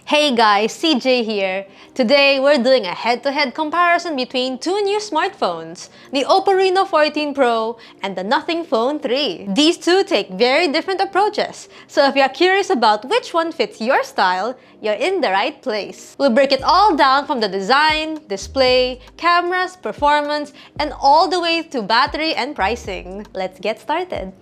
Hey guys, CJ here. Today we're doing a head-to-head comparison between two new smartphones, the Oppo Reno14 Pro and the Nothing Phone 3. These two take very different approaches, so if you're curious about which one fits your style, you're in the right place. We'll break it all down from the design, display, cameras, performance, and all the way to battery and pricing. Let's get started.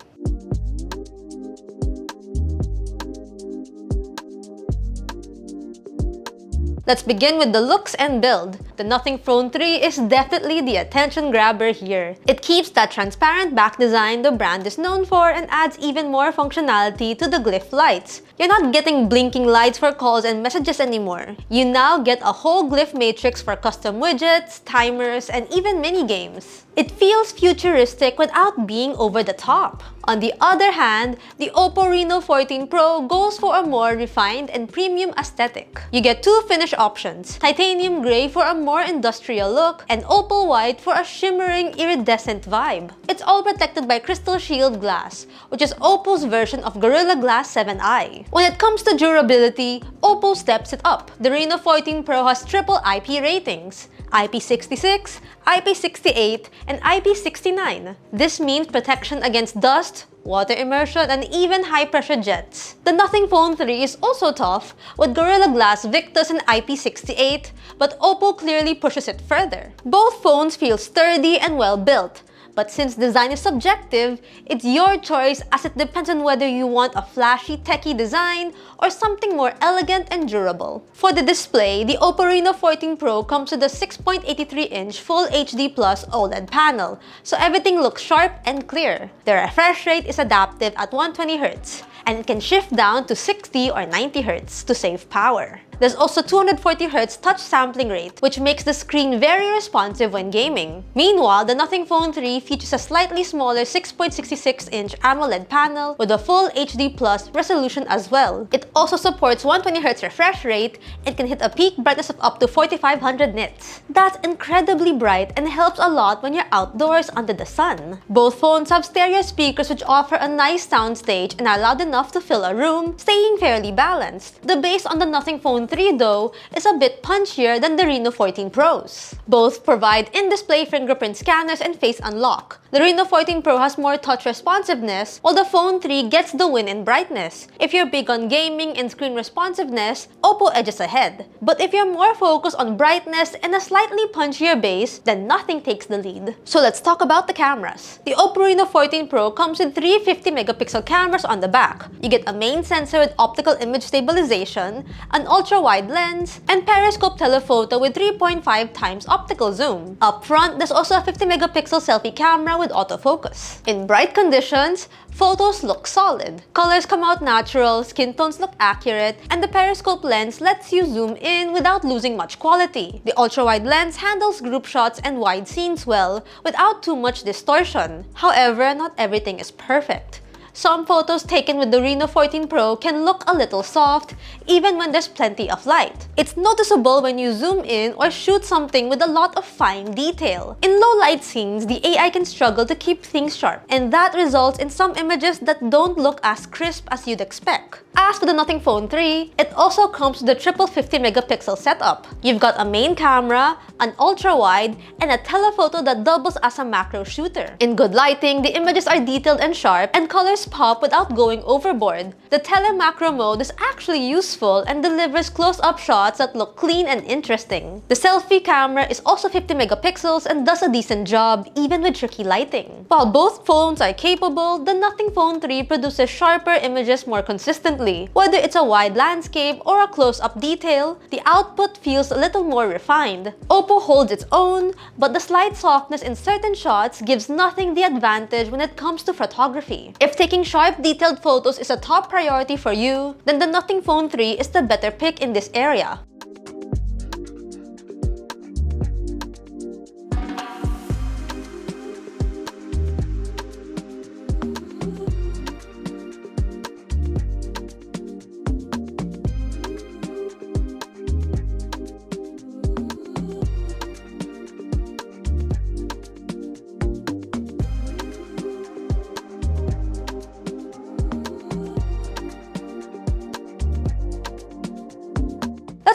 Let's begin with the looks and build. The Nothing Phone 3 is definitely the attention grabber here. It keeps that transparent back design the brand is known for and adds even more functionality to the glyph lights. You're not getting blinking lights for calls and messages anymore. You now get a whole glyph matrix for custom widgets, timers, and even mini games. It feels futuristic without being over the top. On the other hand, the Oppo Reno14 Pro goes for a more refined and premium aesthetic. You get two finish options, titanium gray for a more industrial look and opal white for a shimmering iridescent vibe. It's all protected by crystal shield glass, which is Oppo's version of Gorilla Glass 7i. When it comes to durability, Oppo steps it up. The Reno14 Pro has triple IP ratings, IP66, IP68, and IP69. This means protection against dust, water immersion, and even high-pressure jets. The Nothing Phone 3 is also tough, with Gorilla Glass Victus and IP68, but Oppo clearly pushes it further. Both phones feel sturdy and well-built, but since design is subjective, it's your choice as it depends on whether you want a flashy, techy design or something more elegant and durable. For the display, the Oppo Reno14 Pro comes with a 6.83-inch Full HD Plus OLED panel, so everything looks sharp and clear. The refresh rate is adaptive at 120Hz, and it can shift down to 60 or 90Hz to save power. There's also 240Hz touch sampling rate, which makes the screen very responsive when gaming. Meanwhile, the Nothing Phone 3 features a slightly smaller 6.66-inch AMOLED panel with a Full HD Plus resolution as well. It also supports 120Hz refresh rate and can hit a peak brightness of up to 4500 nits. That's incredibly bright and helps a lot when you're outdoors under the sun. Both phones have stereo speakers which offer a nice soundstage and are loud enough to fill a room, staying fairly balanced. The bass on the Nothing Phone 3 though is a bit punchier than the Reno14 Pros. Both provide in-display fingerprint scanners and face unlock. The Reno14 Pro has more touch responsiveness, while the Phone 3 gets the win in brightness. If you're big on gaming and screen responsiveness, Oppo edges ahead. But if you're more focused on brightness and a slightly punchier base, then Nothing takes the lead. So let's talk about the cameras. The Oppo Reno14 Pro comes with three 50-megapixel cameras on the back. You get a main sensor with optical image stabilization, an ultra-wide lens, and periscope telephoto with 3.5 times optical zoom. Up front, there's also a 50-megapixel selfie camera with autofocus. In bright conditions, photos look solid. Colors come out natural, skin tones look accurate, and the periscope lens lets you zoom in without losing much quality. The ultra-wide lens handles group shots and wide scenes well without too much distortion. However, not everything is perfect. Some photos taken with the Reno14 Pro can look a little soft, even when there's plenty of light. It's noticeable when you zoom in or shoot something with a lot of fine detail. In low light scenes, the AI can struggle to keep things sharp, and that results in some images that don't look as crisp as you'd expect. As for the Nothing Phone 3, it also comes with a triple 50-megapixel setup. You've got a main camera, an ultra-wide, and a telephoto that doubles as a macro shooter. In good lighting, the images are detailed and sharp, and colors pop without going overboard. The tele-macro mode is actually useful and delivers close-up shots that look clean and interesting. The selfie camera is also 50 megapixels and does a decent job even with tricky lighting. While both phones are capable, the Nothing Phone 3 produces sharper images more consistently. Whether it's a wide landscape or a close-up detail, the output feels a little more refined. Oppo holds its own, but the slight softness in certain shots gives Nothing the advantage when it comes to photography. If taking sharp, detailed photos is a top priority for you, then the Nothing Phone 3 is the better pick in this area.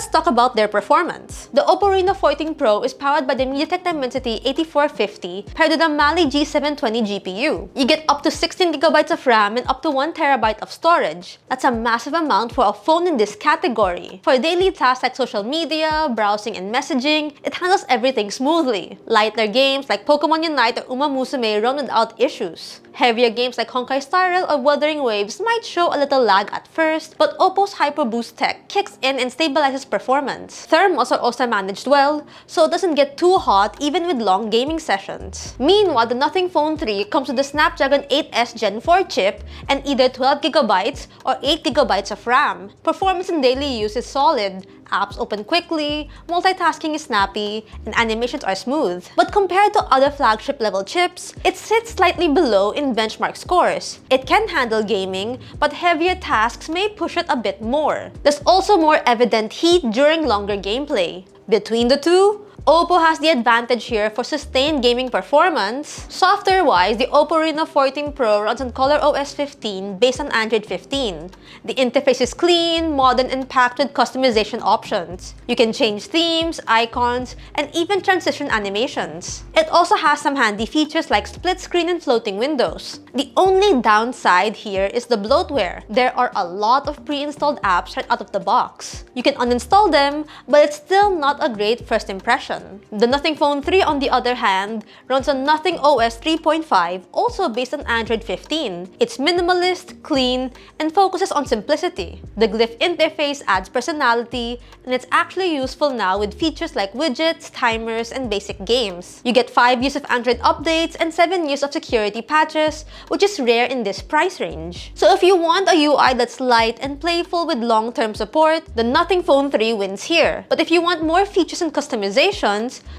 let's talk about their performance. The Oppo Reno14 Pro is powered by the MediaTek Dimensity 8450 paired with a Mali G720 GPU. You get up to 16GB of RAM and up to 1TB of storage. That's a massive amount for a phone in this category. For daily tasks like social media, browsing, and messaging, it handles everything smoothly. Lighter games like Pokemon Unite or Uma Musume run without issues. Heavier games like Honkai Star Rail or Wuthering Waves might show a little lag at first, but Oppo's Hyper Boost tech kicks in and stabilizes performance. Thermals are also managed well, so it doesn't get too hot even with long gaming sessions. Meanwhile, the Nothing Phone 3 comes with the Snapdragon 8S Gen 4 chip and either 12GB or 8GB of RAM. Performance in daily use is solid. Apps open quickly, multitasking is snappy, and animations are smooth. But compared to other flagship-level chips, it sits slightly below in benchmark scores. It can handle gaming, but heavier tasks may push it a bit more. There's also more evident heat during longer gameplay. Between the two, Oppo has the advantage here for sustained gaming performance. Software-wise, the Oppo Reno14 Pro runs on ColorOS 15 based on Android 15. The interface is clean, modern, and packed with customization options. You can change themes, icons, and even transition animations. It also has some handy features like split screen and floating windows. The only downside here is the bloatware. There are a lot of pre-installed apps right out of the box. You can uninstall them, but it's still not a great first impression. The Nothing Phone 3, on the other hand, runs on Nothing OS 3.5, also based on Android 15. It's minimalist, clean, and focuses on simplicity. The glyph interface adds personality, and it's actually useful now with features like widgets, timers, and basic games. You get 5 years of Android updates and 7 years of security patches, which is rare in this price range. So if you want a UI that's light and playful with long-term support, the Nothing Phone 3 wins here. But if you want more features and customization,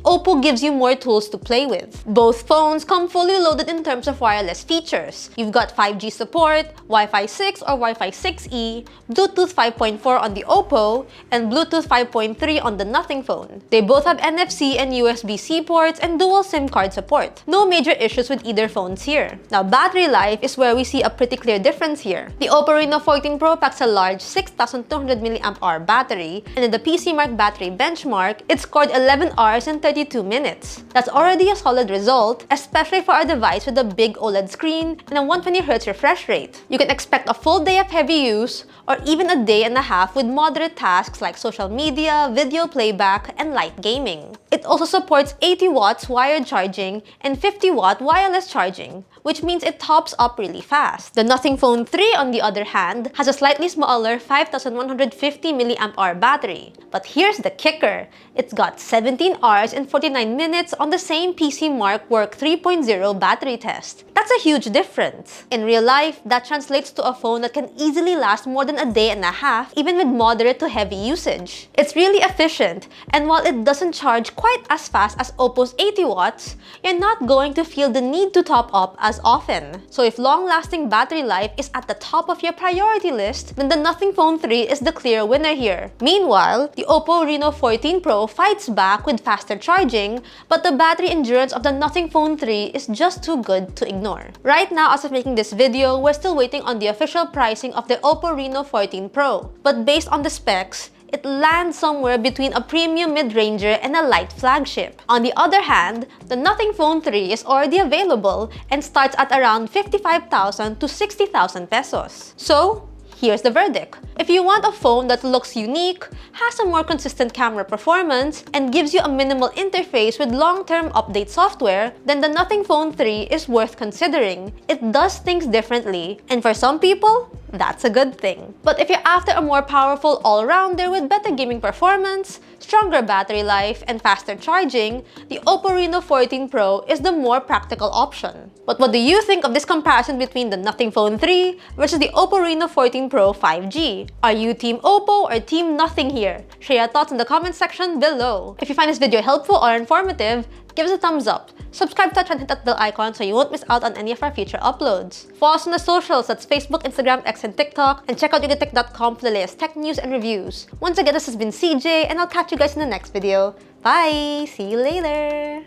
Oppo gives you more tools to play with. Both phones come fully loaded in terms of wireless features. You've got 5G support, Wi-Fi 6 or Wi-Fi 6E, Bluetooth 5.4 on the Oppo, and Bluetooth 5.3 on the Nothing Phone. They both have NFC and USB-C ports and dual SIM card support. No major issues with either phones here. Now, battery life is where we see a pretty clear difference here. The Oppo Reno14 Pro packs a large 6,200 mAh battery, and in the PCMark battery benchmark, it scored 11 hours and 32 minutes. That's already a solid result, especially for a device with a big OLED screen and a 120Hz refresh rate. You can expect a full day of heavy use or even a day and a half with moderate tasks like social media, video playback, and light gaming. It also supports 80 watts wired charging and 50-watt wireless charging, which means it tops up really fast. The Nothing Phone 3, on the other hand, has a slightly smaller 5,150 mAh battery. But here's the kicker. It's got 17 hours and 49 minutes on the same PCMark Work 3.0 battery test. That's a huge difference. In real life, that translates to a phone that can easily last more than a day and a half, even with moderate to heavy usage. It's really efficient, and while it doesn't charge quite as fast as Oppo's 80 watts, you're not going to feel the need to top up as often. So if long-lasting battery life is at the top of your priority list, then the Nothing Phone 3 is the clear winner here. Meanwhile, the Oppo Reno14 Pro fights back with faster charging, but the battery endurance of the Nothing Phone 3 is just too good to ignore. Right now, as of making this video, we're still waiting on the official pricing of the Oppo Reno14 Pro. But based on the specs, it lands somewhere between a premium mid-ranger and a light flagship. On the other hand, the Nothing Phone 3 is already available and starts at around 55,000 to 60,000 pesos. So, here's the verdict. If you want a phone that looks unique, has a more consistent camera performance, and gives you a minimal interface with long-term update software, then the Nothing Phone 3 is worth considering. It does things differently, and for some people, that's a good thing. But if you're after a more powerful all-rounder with better gaming performance, stronger battery life, and faster charging, the Oppo Reno14 Pro is the more practical option. But what do you think of this comparison between the Nothing Phone 3 versus the Oppo Reno14 Pro 5G? Are you Team Oppo or Team Nothing here? Share your thoughts in the comment section below. If you find this video helpful or informative, give us a thumbs up. Subscribe to our channel and hit that bell icon so you won't miss out on any of our future uploads. Follow us on the socials, that's Facebook, Instagram, X, and TikTok, and check out yogatech.com for the latest tech news and reviews. Once again, this has been CJ, and I'll catch you guys in the next video. Bye! See you later!